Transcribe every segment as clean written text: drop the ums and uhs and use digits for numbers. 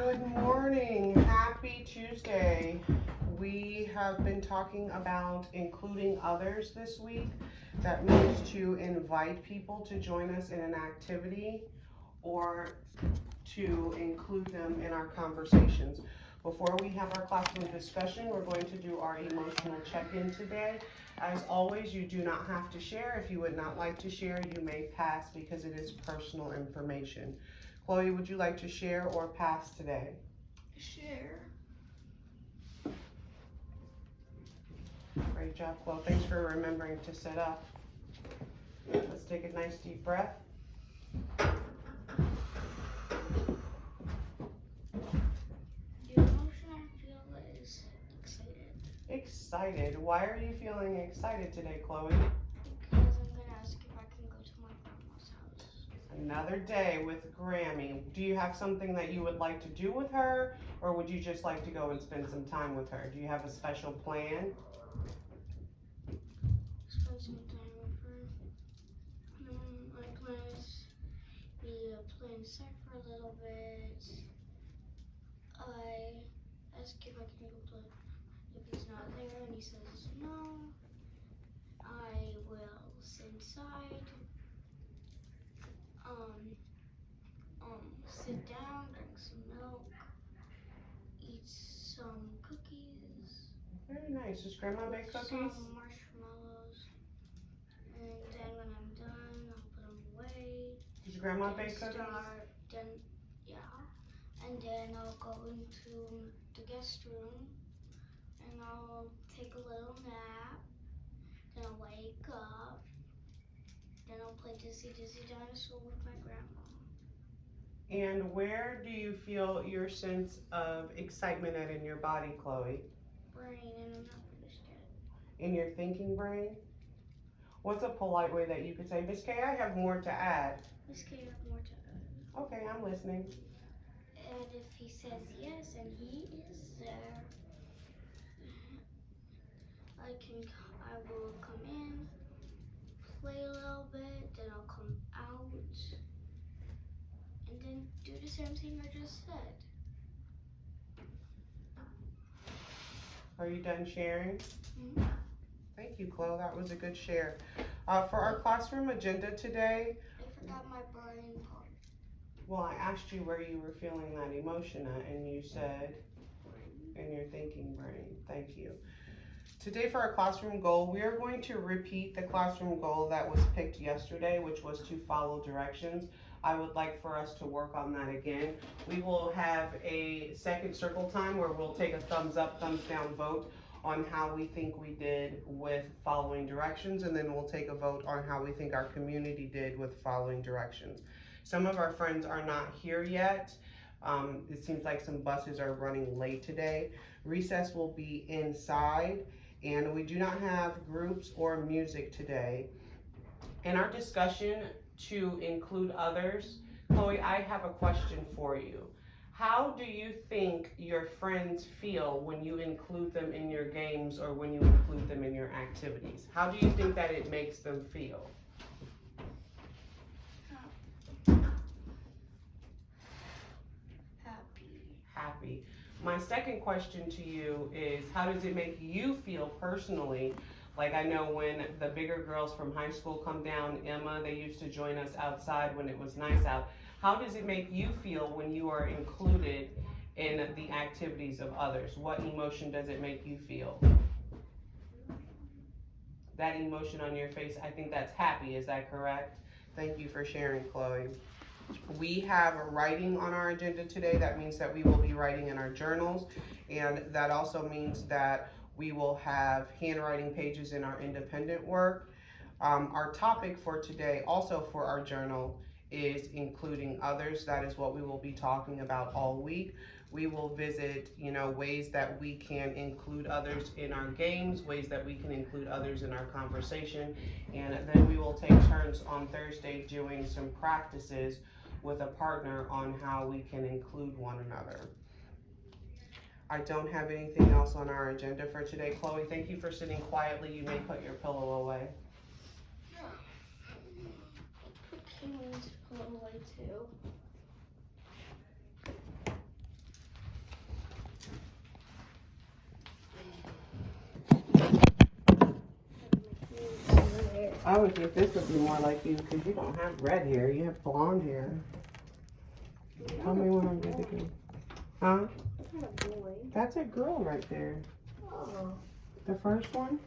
Good morning. Happy Tuesday. We have been talking about including others this week. That means to invite people to join us in an activity or to include them in our conversations. Before we have our classroom discussion, we're going to do our emotional check-in today. As always, you do not have to share. If you would not like to share, you may pass because it is personal information. Chloe, would you like to share or pass today? Share. Great job, Chloe. Thanks for remembering to sit up. Let's take a nice deep breath. The emotion I feel is excited. Excited. Why are you feeling excited today, Chloe? Because I'm gonna ask if I can go to my grandma's house. Another day with Grammy. Do you have something that you would like to do with her, or would you just like to go and spend some time with her? Do you have a special plan? Spend some time with her. My plan is we play inside for a little bit. I ask if I can go play if he's not there and he says no. I will sit inside. Sit down, drink some milk, eat some cookies. Very nice. Does Grandma bake cookies? Some marshmallows. And then when I'm done, I'll put them away. Does Grandma bake cookies? And then I'll go into the guest room and I'll take a little nap. Then I'll wake up. Then I'll play Dizzy Dizzy Dinosaur with my grandma. And where do you feel your sense of excitement at in your body, Chloe? Brain, and I'm not finished yet. In your thinking brain? What's a polite way that you could say, Miss K, I have more to add? Miss K, I have more to add. Okay, I'm listening. And if he says yes, and he is there, I will come in, play a little bit, then I'll come out, and then do the same thing I just said. Are you done sharing? Mm-hmm. Thank you, Chloe. That was a good share. For our classroom agenda today, I forgot my brain part. well, I asked you where you were feeling that emotion at, and you said in your thinking brain. Thank you. Today for our classroom goal, we are going to repeat the classroom goal that was picked yesterday, which was to follow directions. I would like for us to work on that again. We will have a second circle time where we'll take a thumbs up, thumbs down vote on how we think we did with following directions, and then we'll take a vote on how we think our community did with following directions. Some of our friends are not here yet. It seems like some buses are running late today. Recess will be inside, and we do not have groups or music today. In our discussion to include others, Chloe, I have a question for you. How do you think your friends feel when you include them in your games or when you include them in your activities? How do you think that it makes them feel? Happy. My second question to you is, how does it make you feel personally? Like, I know when the bigger girls from high school come down, Emma, they used to join us outside when it was nice out. How does it make you feel when you are included in the activities of others? What emotion does it make you feel? That emotion on your face, I think that's happy, is that correct? Thank you for sharing, Chloe. We have writing on our agenda today. That means that we will be writing in our journals, and that also means that we will have handwriting pages in our independent work. Our topic for today, also for our journal, is including others. That is what we will be talking about all week. We will visit, ways that we can include others in our games, ways that we can include others in our conversation, and then we will take turns on Thursday doing some practices with a partner on how we can include one another. I don't have anything else on our agenda for today. Chloe, thank you for sitting quietly. You may put your pillow away. Put Kaylene's pillow away too. I would think this would be more like you because you don't have red hair. You have blonde hair. Tell me when I'm good to go. Huh? It's not a boy. That's a girl right there. Oh. The first one?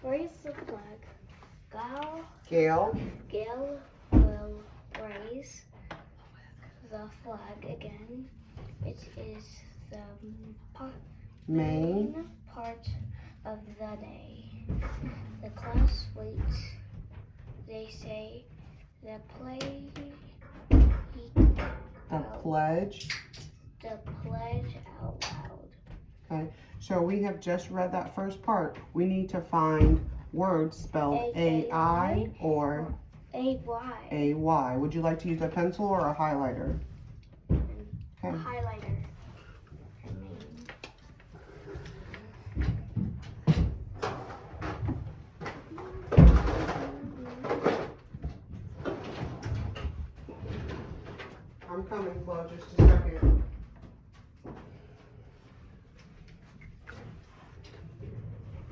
Raise the flag. Gail. Gail will raise the flag again. It is the Main. part of the day. The class waits. They say the Pledge. the pledge out loud. So we have just read that first part. We need to find words spelled A-I or A-Y. A-Y. Would you like to use a pencil or a highlighter? A highlighter. I'm coming, Flo, just a second.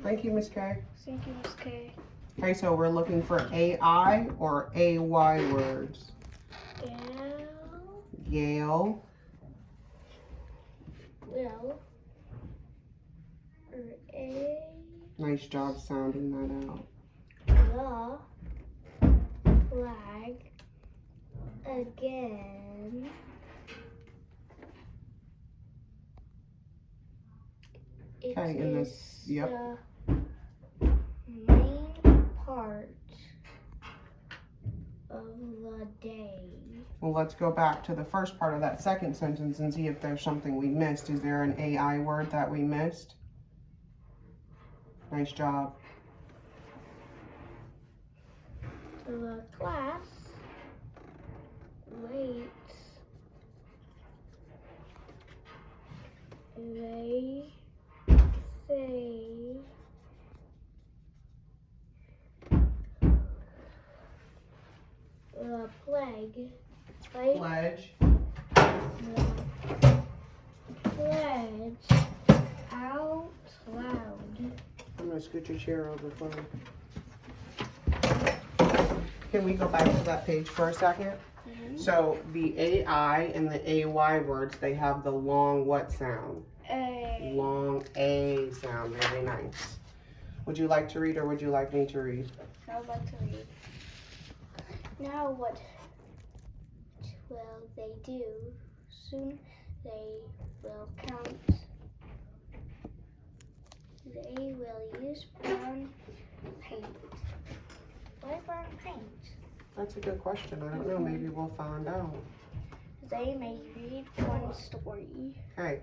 Thank you, Miss Kay. Thank you, Miss K. Okay, so we're looking for A-I or A-Y words. Gail. Will. A. Nice job sounding that out. The flag again. Okay, It and is this, yep. the main part of the day. Well, let's go back to the first part of that second sentence and see if there's something we missed. Is there an A-I word that we missed? Nice job. The class waits. They say the Pledge. pledge out loud. I'm gonna scoot your chair over for me. Can we go back to that page for a second? So the A-I and the A-Y words, they have the long what sound? A. Long A sound. Very nice. Would you like to read or would you like me to read? I would like to read. Now what will they do? Soon they will count. They will use brown paint. Why brown paint? That's a good question. I don't know. Maybe we'll find out. They may read one story. Okay,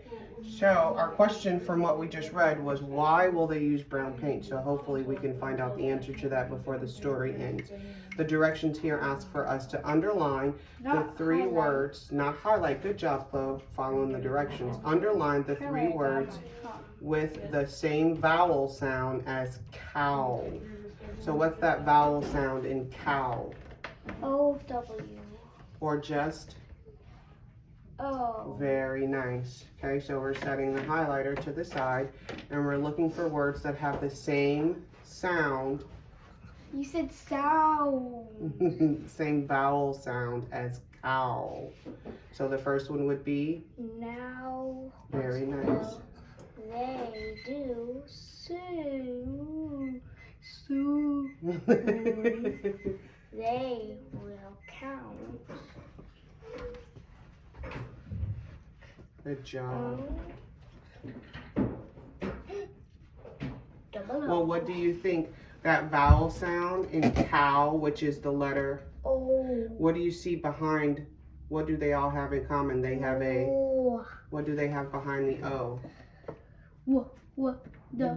so our question from what we just read was why will they use brown paint? So hopefully we can find out the answer to that before the story ends. The directions here ask for us to underline the three words, not highlight. Good job, Chloe, following the directions. Underline the three words with the same vowel sound as cow. So what's that vowel sound in cow? O-W. Or just? O. Very nice. Okay, so we're setting the highlighter to the side and we're looking for words that have the same sound. You said sound. Same vowel sound as cow. So the first one would be? Now. Very nice. They do sue. Sue. They will count. Good job. Double O. Well, what do you think that vowel sound in cow, which is the letter O. What do you see behind? What do they all have in common? They have a. What do they have behind the O?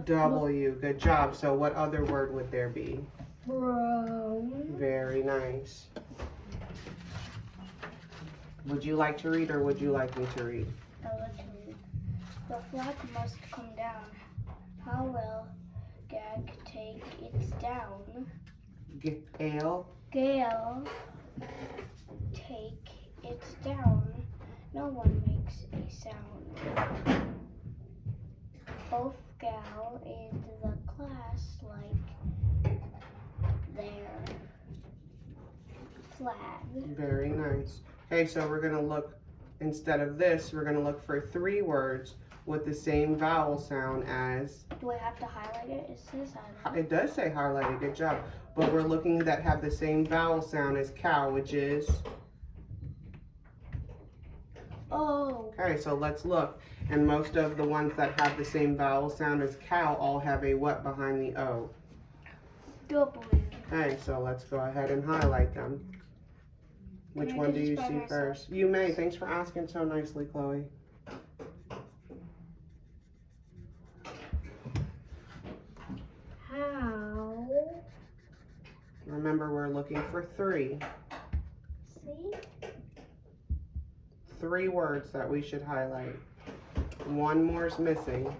W. Good job. So what other word would there be? Brown. Very nice. Would you like to read or would you like me to read? I like to read. The flag must come down. How will Gag take it down? Gail. Gale take it down. No one makes a sound. Both Gal and the class like flag. Very nice. Okay, so we're gonna look, instead of this, we're gonna look for 3 words with the same vowel sound as, Do I have to highlight it? It says highlight. it does say highlighted, good job. But we're looking that have the same vowel sound as cow, which is, Oh. okay, so let's look. And most of the ones that have the same vowel sound as cow all have a what behind the O? W. Okay, so let's go ahead and highlight them. Which Can I one do do you this by see myself? first? You may. Thanks for asking so nicely, Chloe. How? Remember, we're looking for 3. See? 3 words that we should highlight. 1 more is missing.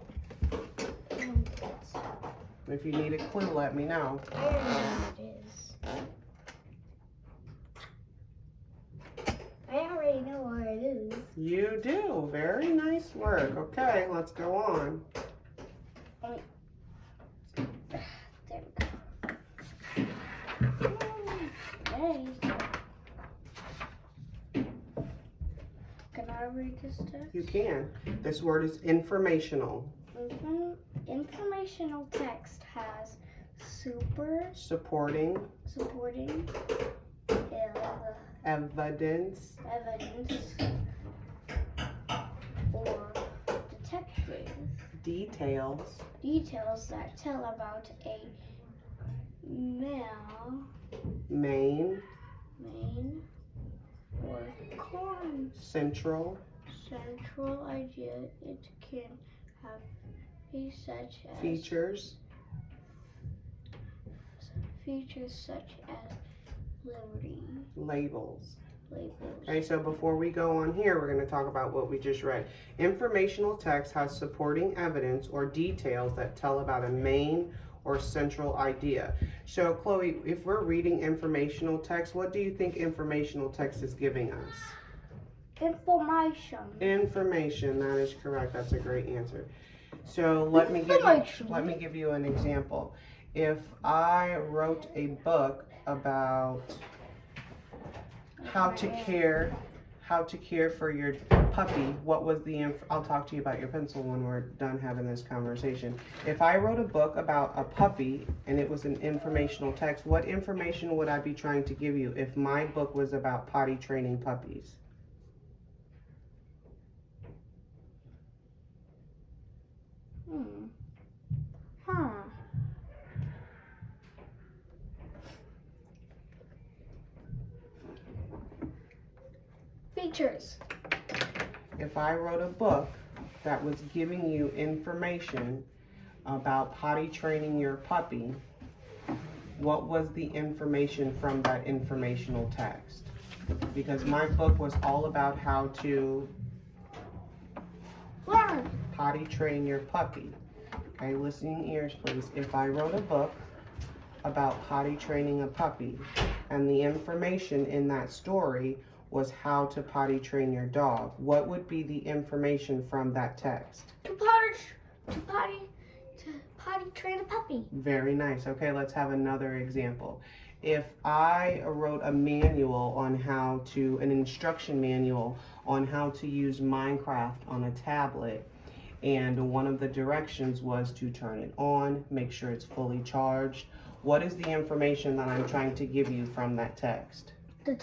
If you need a clue, let me know. I don't know what it is. I already know what it is. You do. Very nice work. Okay, let's go on. There we go. Hey. Can I read this text? You can. This word is informational. Informational text has Supporting. Evidence. evidence or detective details that tell about a Main. or Central. idea. It can have such as Features. such as liberty. Labels. Labels. Okay, so before we go on here, we're going to talk about what we just read. Informational text has supporting evidence or details that tell about a main or central idea. So, Chloe, if we're reading informational text, what do you think informational text is giving us? Information, that is correct. That's a great answer. So let me give you an example. If I wrote a book about how to care for your puppy, what was the I'll talk to you about your pencil when we're done having this conversation. If I wrote a book about a puppy and it was an informational text, what information would I be trying to give you if my book was about potty training puppies? Features. If I wrote a book that was giving you information about potty training your puppy, what was the information from that informational text? Because my book was all about how to potty train your puppy. Okay, listening ears, please. If I wrote a book about potty training a puppy, and the information in that story was how to potty train your dog, what would be the information from that text? To potty train a puppy. Very nice. Okay, let's have another example. If I wrote a manual on an instruction manual on how to use Minecraft on a tablet, and one of the directions was to turn it on, make sure it's fully charged, what is the information that I'm trying to give you from that text? To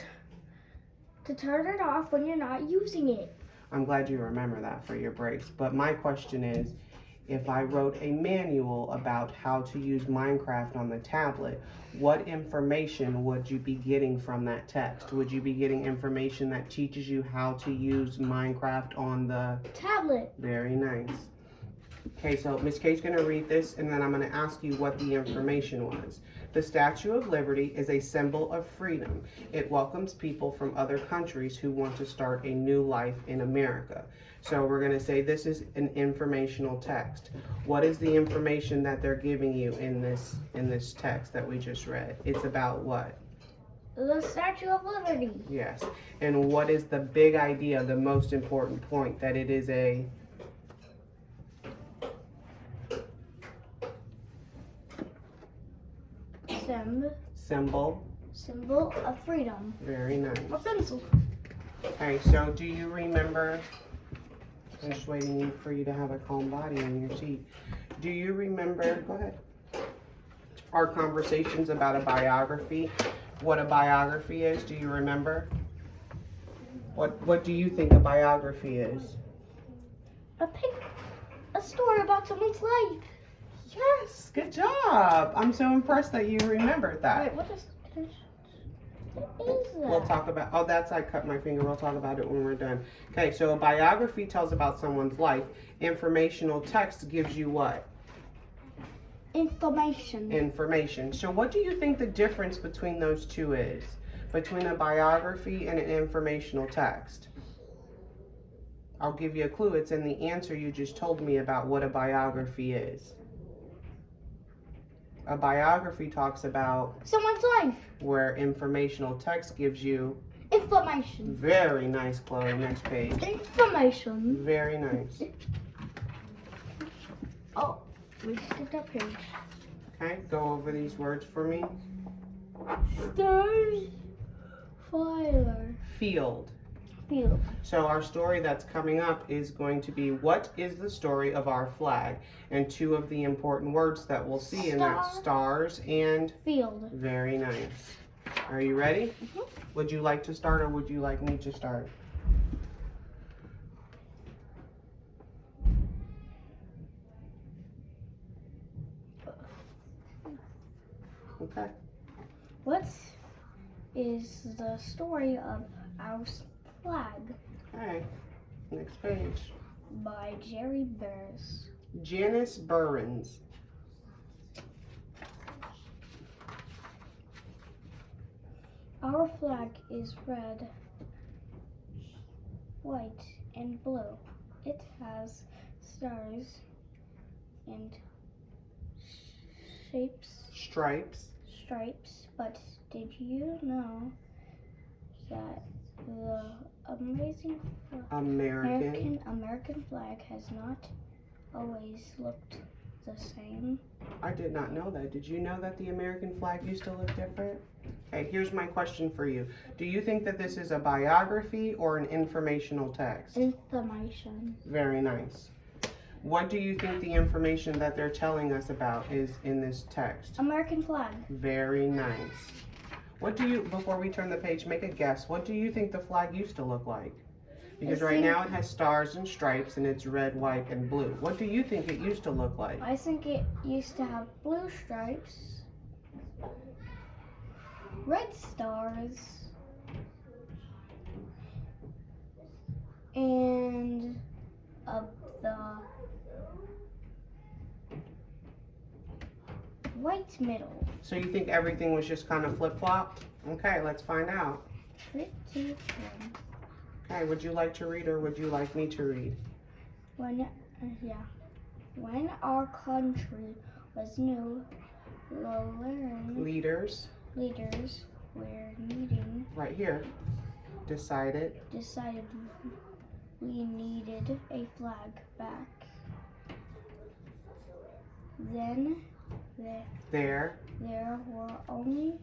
turn it off when you're not using it. I'm glad you remember that for your breaks. But my question is, if I wrote a manual about how to use Minecraft on the tablet, what information would you be getting from that text? Would you be getting information that teaches you how to use Minecraft on the tablet? Very nice. Okay, so Miss K's going to read this, and then I'm going to ask you what the information was. The Statue of Liberty is a symbol of freedom. It welcomes people from other countries who want to start a new life in America. So we're going to say this is an informational text. What is the information that they're giving you in this text that we just read? It's about what? The Statue of Liberty. Yes. And what is the big idea, the most important point? That it is a Symbol Symbol of freedom. Very nice. A pencil. Okay, so do you remember, I'm just waiting for you to have a calm body in your seat. Do you remember, go ahead, our conversations about a biography? What a biography is, do you remember? What do you think a biography is? A story about someone's life. Yes, good job. I'm so impressed that you remembered that. Wait, what is that? We'll talk about, oh, that's, I cut my finger. We'll talk about it when we're done. Okay, so a biography tells about someone's life. Informational text gives you what? Information. Information. So what do you think the difference between those two is? Between a biography and an informational text? I'll give you a clue. It's in the answer you just told me about what a biography is. A biography talks about Someone's life. where informational text gives you Information. very nice, Chloe. Next page. Information. Very nice. Oh, we skipped that page. Okay, go over these words for me. Stars. Fire. Field. Field. So our story that's coming up is going to be, what is the story of our flag? And two of the important words that we'll see, and that's stars and field. Very nice. Are you ready? Mm-hmm. Would you like to start, or would you like me to start? Okay. What is the story of our flag? Okay. Next page. By Jerry Burris. Janice Burns. Our flag is red, white, and blue. It has stars and Stripes. stripes. But did you know that the American flag has not always looked the same? I did not know that. Did you know that the American flag used to look different? Okay, here's my question for you. Do you think that this is a biography or an informational text? Information. Very nice. What do you think the information that they're telling us about is in this text? American flag. Very nice. What do you, before we turn the page, make a guess. What do you think the flag used to look like? Because right now it has stars and stripes and it's red, white, and blue. What do you think it used to look like? I think it used to have blue stripes, red stars, and the white middle. So you think everything was just kind of flip-flopped? Okay, let's find out. Pretty fun. Okay, would you like to read or would you like me to read? When our country was new, Leaders, were meeting, right here, decided we needed a flag back. Then there were only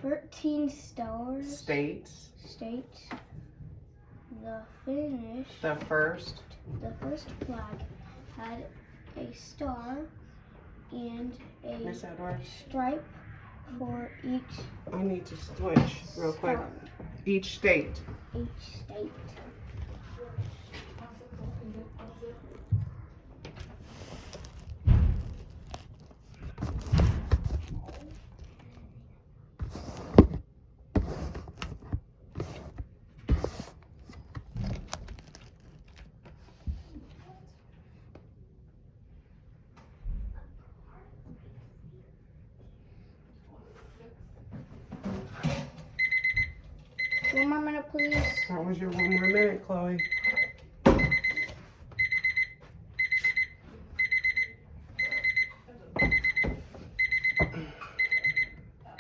13 stars. states The first first flag had a star and a Miss Edwards, stripe for each I need to switch real quick. star. Each state. Each state. One more minute, please. That was your 1 more minute, Chloe.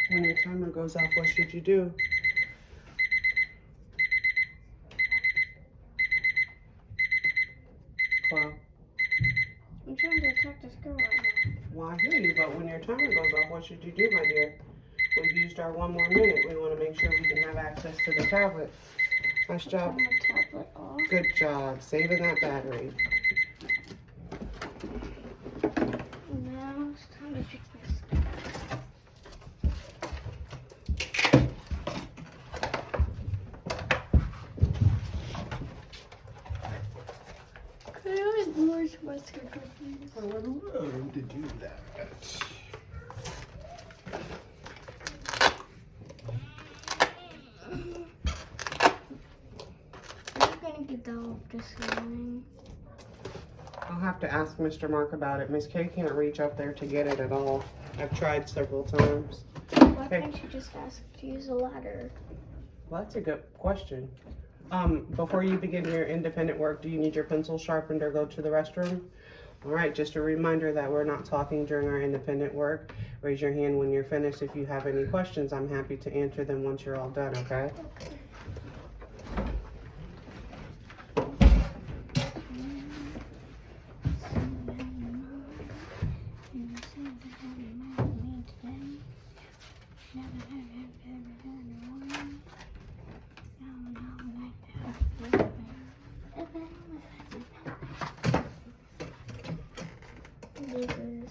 When your timer goes off, what should you do? Chloe. I'm trying to attack this girl right now. Well, I hear you, but when your timer goes off, what should you do, my dear? We've used our 1 more minute. We want to make sure we can have access to the tablet. Nice job. Turn my tablet off. Good job. Saving that battery. Now it's time to check this. Can I have more Swiss cookies? I would love to do that. I'm gonna get that off this morning. I'll have to ask Mr. Mark about it. Miss Kay can't reach up there to get it at all. I've tried several times. Why Okay. can't you just ask to use a ladder? Well, that's a good question. Before you begin your independent work, do you need your pencil sharpened or go to the restroom? All right, just a reminder that we're not talking during our independent work. Raise your hand when you're finished. If you have any questions, I'm happy to answer them once you're all done, okay? Okay. Right here.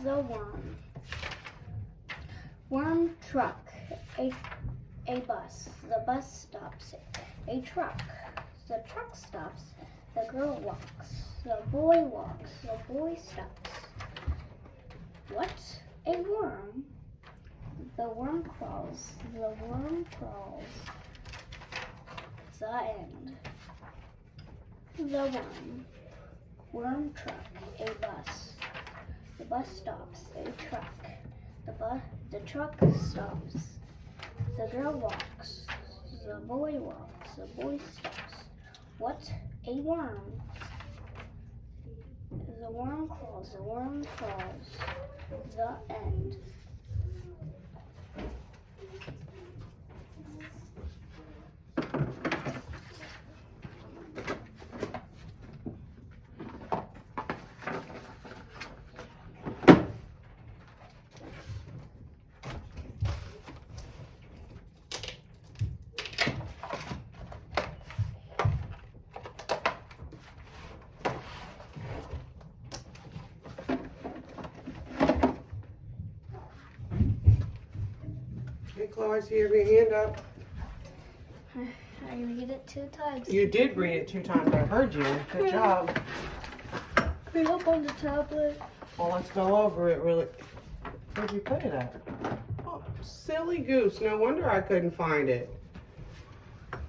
The worm. Worm truck. A bus. The bus stops. A truck. The truck stops. The girl walks. The boy walks. The boy stops. What? A worm. The worm crawls. The worm crawls. The end. The worm. Worm truck. A bus. The bus stops. A truck. The truck stops. The girl walks. The boy walks. The boy stops. What? A worm. The worm crawls. The worm crawls. The end. Hey, Claude, you have your hand up. I read it 2 times. You did read it 2 times. I heard you. Good job. Read up on the tablet. Well, let's go over it really. Where'd you put it at? Oh, silly goose. No wonder I couldn't find it.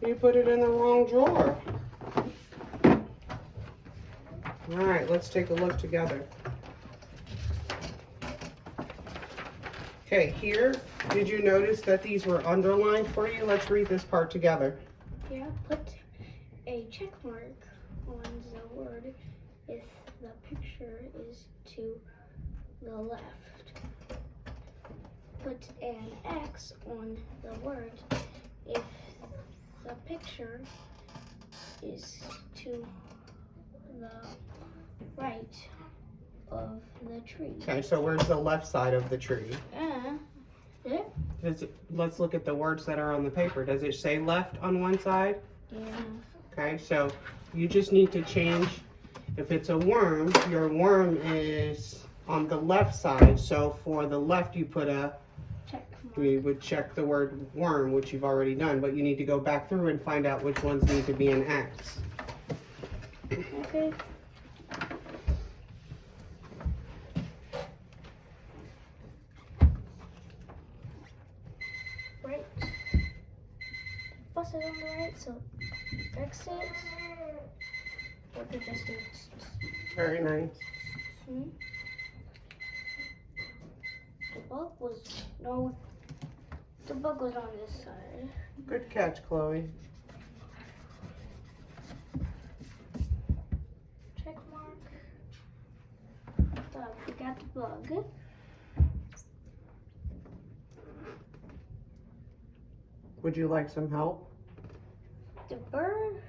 You put it in the wrong drawer. All right, let's take a look together. Okay, here, did you notice that these were underlined for you? Let's read this part together. Yeah, put a check mark on the word if the picture is to the left. Put an X on the word if the picture is to the right of the tree. Okay, so where's the left side of the tree? Yeah. Let's look at the words that are on the paper. Does it say left on one side? Yeah. Okay, so you just need to change, if it's a worm, your worm is on the left side. So for the left, you put a, Check mark. we would check the word worm, which you've already done, but you need to go back through and find out which ones need to be an X. Okay. Right. Bus is on the right, so exit. Or we just do. Very nice. The bug was no. The bug was on this side. Good catch, Chloe. Check mark. So we got the bug. Would you like some help? The bird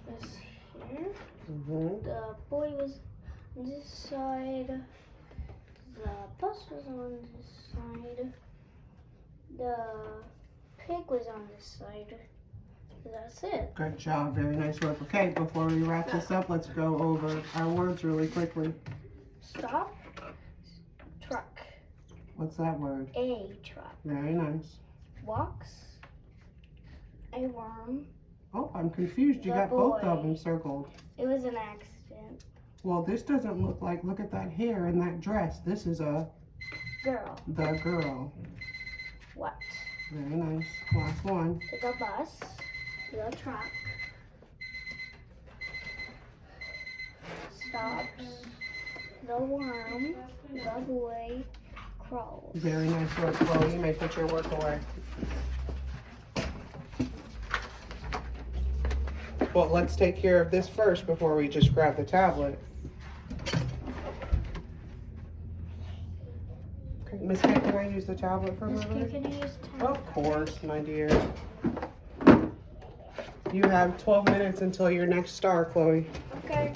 was here. The boy was on this side. The bus was on this side. The pig was on this side. That's it. Good job, very nice work. Okay, before we wrap this up, let's go over our words really quickly. Stop. Truck. What's that word? A truck. Very nice. Walks. A worm. Oh, I'm confused. You The got both boy. of them circled. It was an accident. Well, this doesn't look like, look at that hair and that dress. This is Girl. the girl. What? Very nice. Last one. The bus. The truck. Stops. The worm. The boy. Crawls. Very nice work, Chloe. You may put your work away. Well, let's take care of this first before we just grab the tablet. Okay, Miss Kay, can I use the tablet for a Miss moment? Kay, can you use Of course, my dear. You have 12 minutes until your next star, Chloe. Okay.